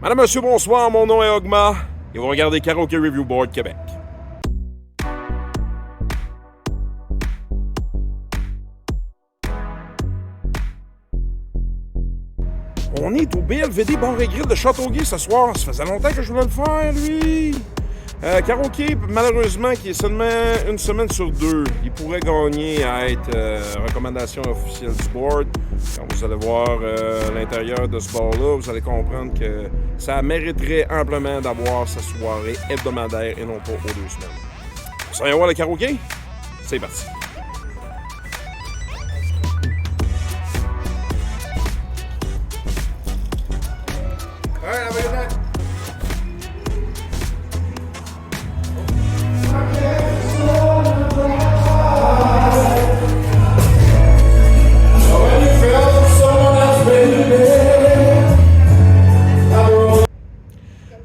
Madame, monsieur, bonsoir, mon nom est Ogma et vous regardez Karaoke Review Board Québec. On est au BLVD Bar et Grill de Châteauguay ce soir. Ça faisait longtemps que je voulais le faire, lui. Karaoke, malheureusement, qui est seulement une semaine sur deux. Il pourrait gagner à être recommandation officielle du board. Quand vous allez voir l'intérieur de ce bar-là, vous allez comprendre que ça mériterait amplement d'avoir sa soirée hebdomadaire et non pas aux 2 semaines. Vous allez voir le karaoke? C'est parti.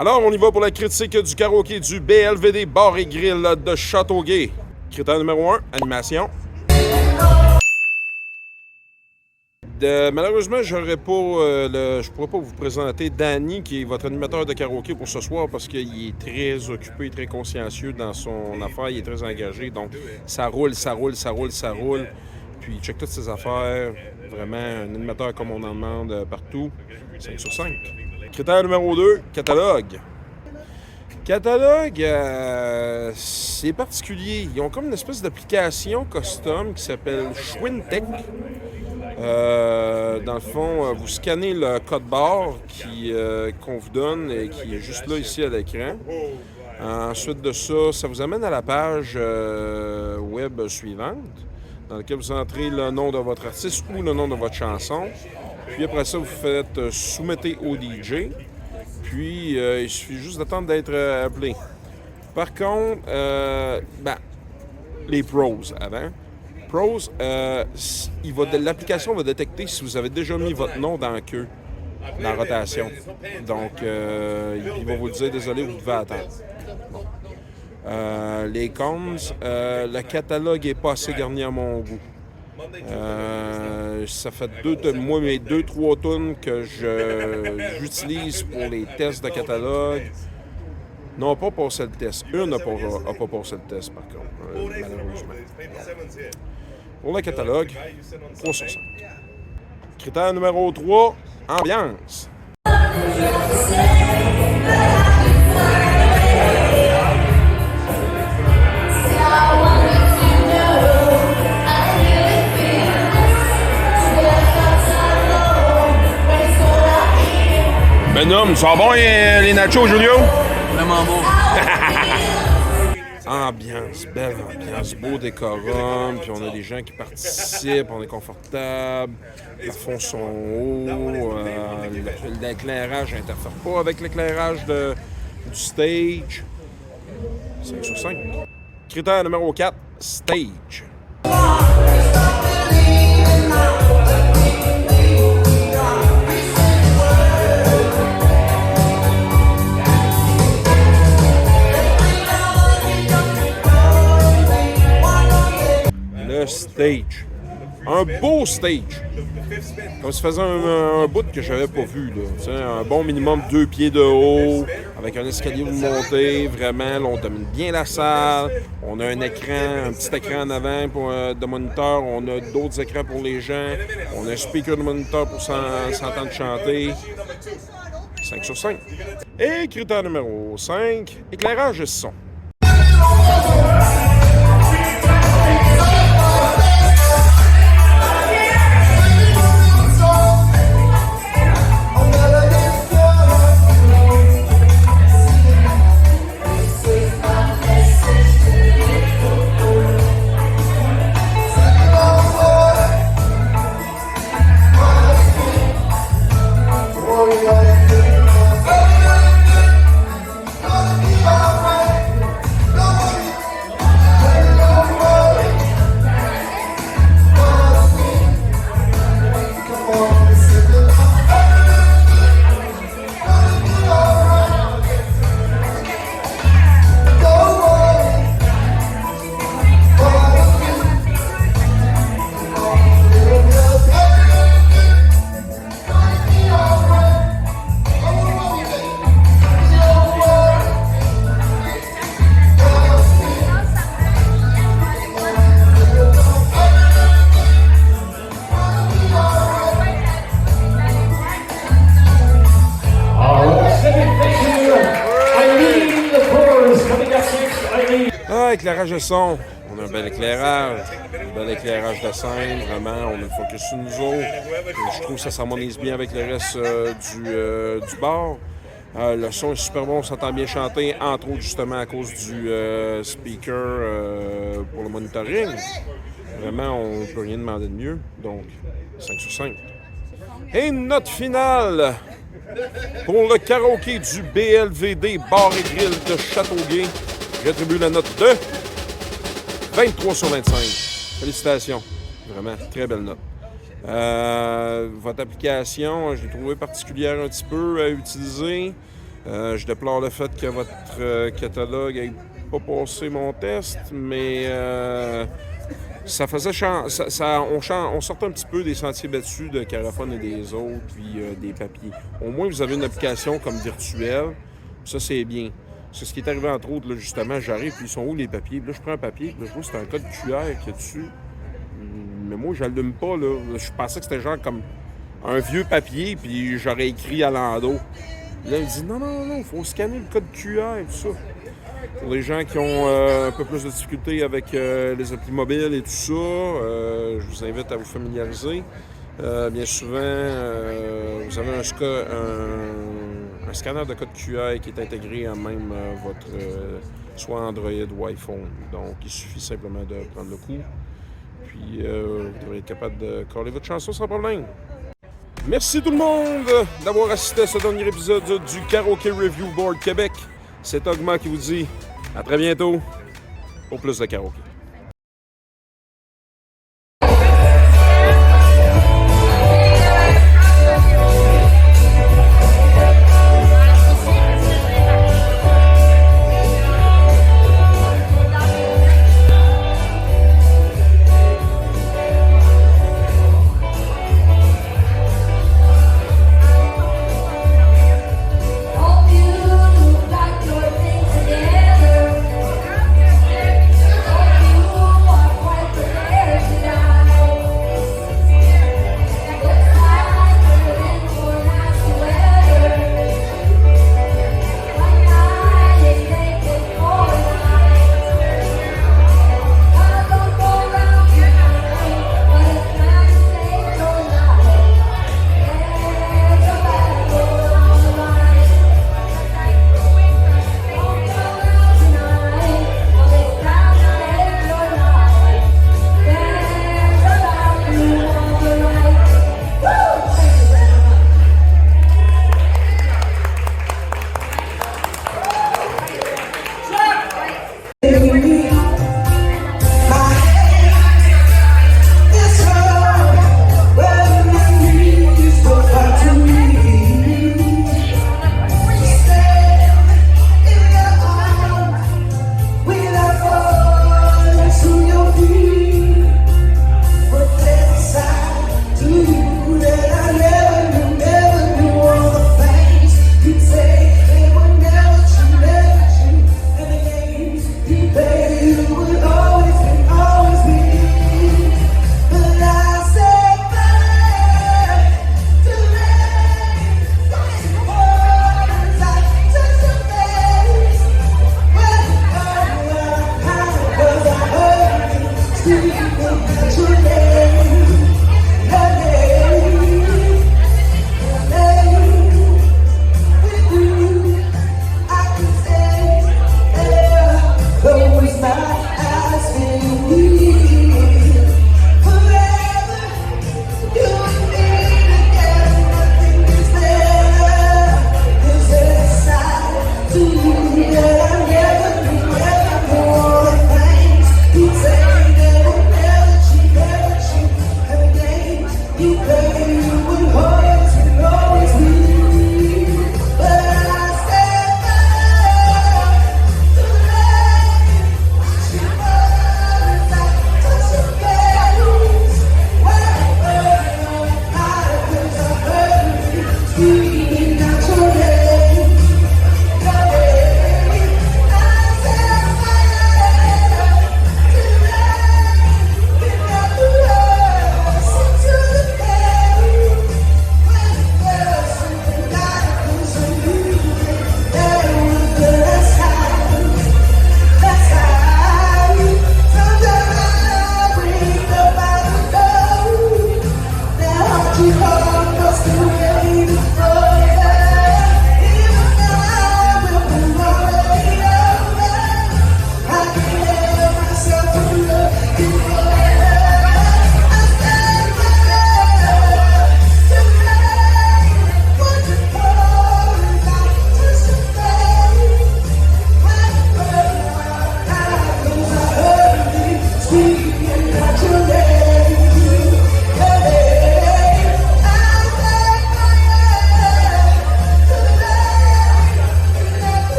Alors, on y va pour la critique du karaoké du BLVD Bar et Grill de Châteauguay. Critère numéro 1, animation. Malheureusement, je pourrais pas vous présenter Danny, qui est votre animateur de karaoké pour ce soir, parce qu'il est très occupé, très consciencieux dans son affaire, il est très engagé. Donc, ça roule. Puis, il check toutes ses affaires. Vraiment, un animateur comme on en demande partout. 5 sur 5. Critère numéro 2, catalogue. Catalogue, c'est particulier. Ils ont comme une espèce d'application custom qui s'appelle Schwintech. Dans le fond, vous scannez le code barre qu'on vous donne et qui est juste là ici à l'écran. Ensuite de ça, ça vous amène à la page web suivante, dans laquelle vous entrez le nom de votre artiste ou le nom de votre chanson. Puis après ça, vous faites soumettez au DJ. Puis il suffit juste d'attendre d'être appelé. Par contre, les pros avant. Pros, l'application va détecter si vous avez déjà mis votre nom dans la queue, dans la rotation. Donc, il va vous dire, désolé, vous devez attendre. Bon. Les cons, le catalogue n'est pas assez garni à mon goût. Ça fait mes 2-3 tunes que j'utilise pour les tests de catalogue. N'ont pas passé le test. Une n'a pas passé le test, par contre, malheureusement. Pour le catalogue, 3 sur 5. Critère numéro 3, ambiance. Ben homme, ça va bon les nachos, Julio? Vraiment bon. Ambiance, belle ambiance, beau décorum, puis on a des gens qui participent, on est confortable, les fonds sont hauts, l'éclairage n'interfère pas avec l'éclairage du stage. 5 sur 5. Critère numéro 4, stage. Stage. Un beau stage. Comme ça faisait un bout que j'avais pas vu. Là. Un bon minimum 2 pieds de haut, avec un escalier de montée. Vraiment, là, on domine bien la salle. On a un petit écran en avant de moniteur. On a d'autres écrans pour les gens. On a un speaker de moniteur pour s'entendre chanter. 5 sur 5. Et critère numéro 5, éclairage et son. éclairage de son. On a un bel éclairage de scène. Vraiment, on a le focus sur nous autres. Je trouve que ça s'harmonise bien avec le reste du bar. Le son est super bon, on s'entend bien chanter, entre autres justement à cause du speaker pour le monitoring. Vraiment, on ne peut rien demander de mieux. Donc, 5 sur 5. Et note finale pour le karaoké du BLVD Bar et Grill de Châteauguay. J'attribue la note de 23 sur 25. Félicitations. Vraiment, très belle note. Votre application, je l'ai trouvée particulière un petit peu à utiliser. Je déplore le fait que votre catalogue n'ait pas passé mon test, mais ça faisait on sortait un petit peu des sentiers battus de Carafone et des autres, puis des papiers. Au moins, vous avez une application comme virtuelle. Ça, c'est bien. C'est ce qui est arrivé, entre autres, là, justement, j'arrive, puis ils sont où les papiers? Puis là, je prends un papier, puis là, je vois que c'est un code QR qu'il y a dessus. Mais moi, je l'allume pas, là. Je pensais que c'était genre comme un vieux papier, puis j'aurais écrit à l'endo. Là, il dit non, il faut scanner le code QR et tout ça. Pour les gens qui ont un peu plus de difficultés avec les applis mobiles et tout ça, je vous invite à vous familiariser. Bien souvent, vous avez un scanner de code QR qui est intégré à même votre soit Android ou iPhone. Donc, il suffit simplement de prendre le coup. Puis, vous devrez être capable de coller votre chanson sans problème. Merci tout le monde d'avoir assisté à ce dernier épisode du Karaoke Review Board Québec. C'est Ogma qui vous dit à très bientôt pour plus de karaoke.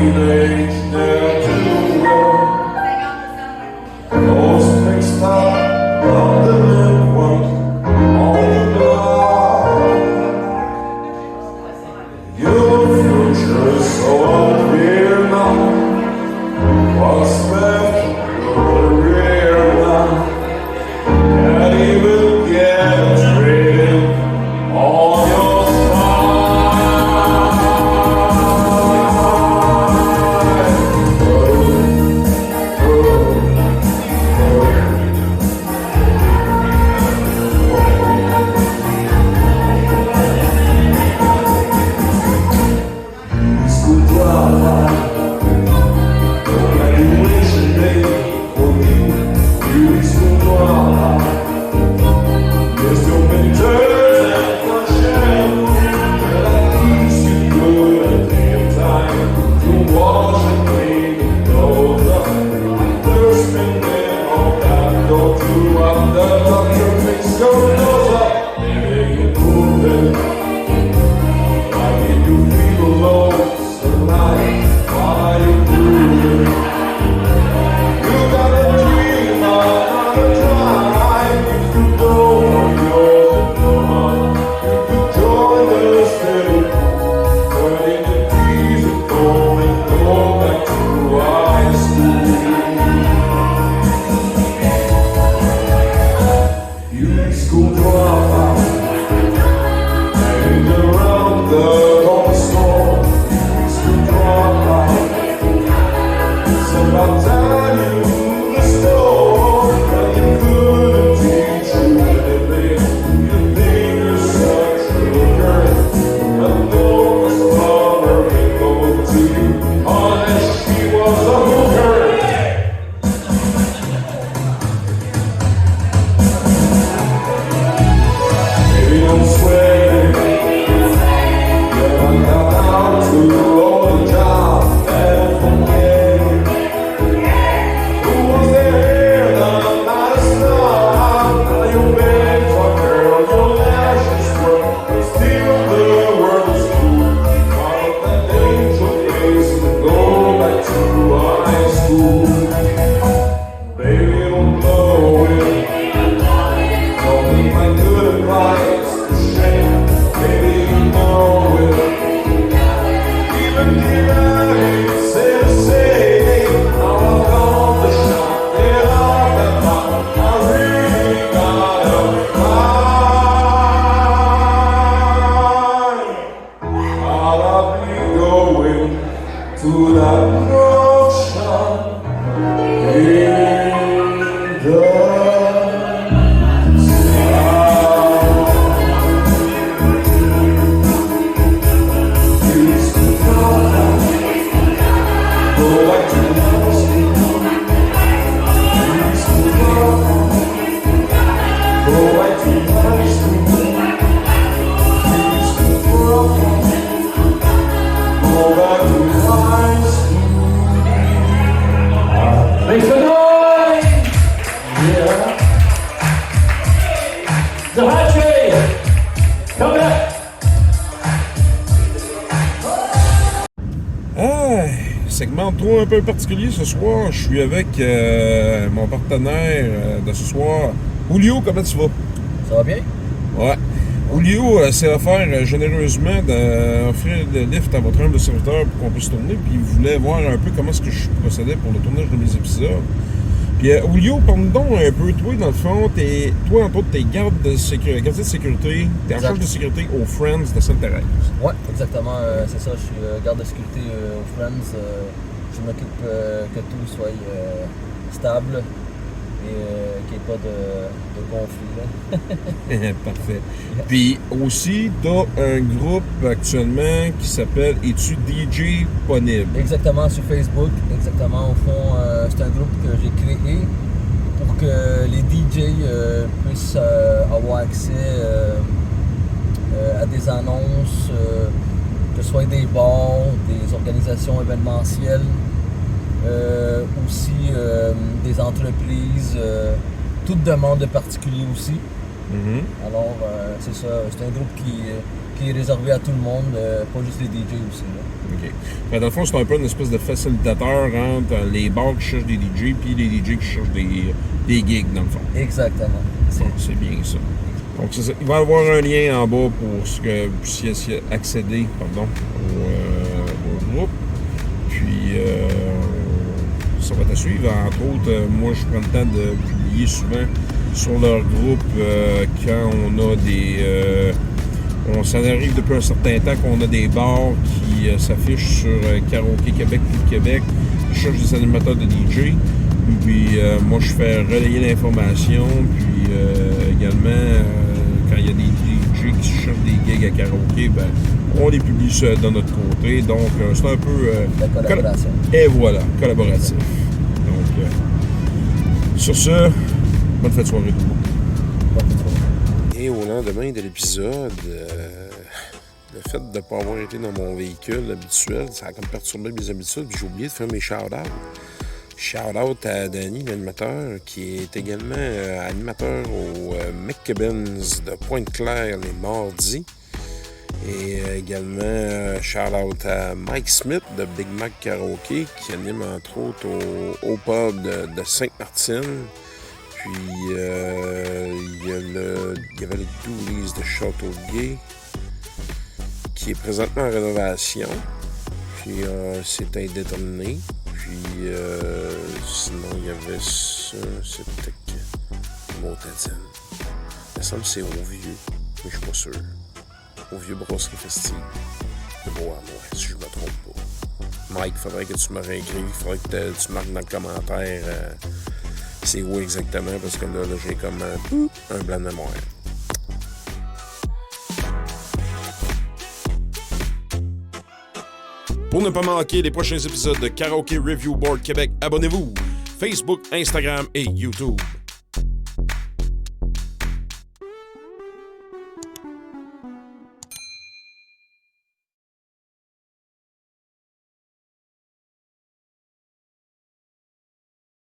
teenage ne'er-do-well. Those things stop the delinquent on the block. Your future is so unclear now. What's left of your career now? Can't even get traded on your Segment 3 un peu particulier ce soir. Je suis avec mon partenaire de ce soir. Julio, comment tu vas? Ça va bien? Ouais. Julio s'est offert généreusement d'offrir le lift à votre humble serviteur pour qu'on puisse tourner. Puis il voulait voir un peu comment est-ce que je procédais pour le tournage de mes épisodes. Puis Julio, parle-nous donc un peu, toi, dans le fond, toi, entre autres, t'es garde de sécurité, t'es en charge de sécurité aux Friends de Sainte-Thérèse. Ouais, exactement, c'est ça, je suis garde de sécurité aux Friends. Je m'occupe que tout soit stable et qu'il n'y ait pas de conflit. Là. Parfait. Puis aussi, t'as un groupe actuellement qui s'appelle Es-tu DJ Ponible? Exactement, sur Facebook. Exactement, au fond, c'est un groupe que j'ai créé pour que les DJ puissent avoir accès à des annonces, que ce soit des bars, des organisations événementielles, aussi des entreprises, toute demande de particulier aussi. Mhm. Alors, c'est ça. C'est un groupe qui est réservé à tout le monde, pas juste les DJ aussi. Là. OK. Fait, dans le fond, c'est un peu une espèce de facilitateur entre les bars qui cherchent des DJ puis les DJ qui cherchent des gigs, dans le fond. Exactement. C'est bien ça. Donc, c'est ça. Il va y avoir un lien en bas pour que vous puissiez accéder au groupe. Puis, ça va te suivre. Entre autres, moi, je prends le temps de publier souvent sur leur groupe quand on a des... ça arrive depuis un certain temps qu'on a des bars qui s'affichent sur Karaoké Québec, tout le Québec. Ils cherchent des animateurs de DJ. Puis moi, je fais relayer l'information. Puis également, quand il y a des DJ qui cherchent des gigs à karaoké, ben, on les publie de notre côté. Donc, c'est un peu... La collaboration. Et voilà, collaboratif. Donc, sur ce, bonne fête de soirée tout le monde. Bonne soirée. Et au lendemain de l'épisode, le fait de ne pas avoir été dans mon véhicule habituel, ça a comme perturbé mes habitudes, puis j'ai oublié de faire mes shout-outs. Shout-out à Danny, l'animateur, qui est également animateur au McKibbins de Pointe-Claire les mardis. Et également, shout-out à Mike Smith de Big Mac Karaoke, qui anime entre autres au pub de Sainte-Martine. Puis, il y avait le Doolies de Châteauguay, qui est présentement en rénovation. Puis, c'est indéterminé. Puis, sinon, il y avait ça, c'était que Montadine. Il me semble que c'est au Vieux, mais je suis pas sûr. Au Vieux Brasserie Festive de Beauharnois, si je me trompe pas. Mike, il faudrait que tu me réécrives, il faudrait que tu marques dans le commentaire c'est où exactement, parce que là j'ai comme un blanc de mémoire. Pour ne pas manquer les prochains épisodes de Karaoke Review Board Québec, abonnez-vous Facebook, Instagram et YouTube.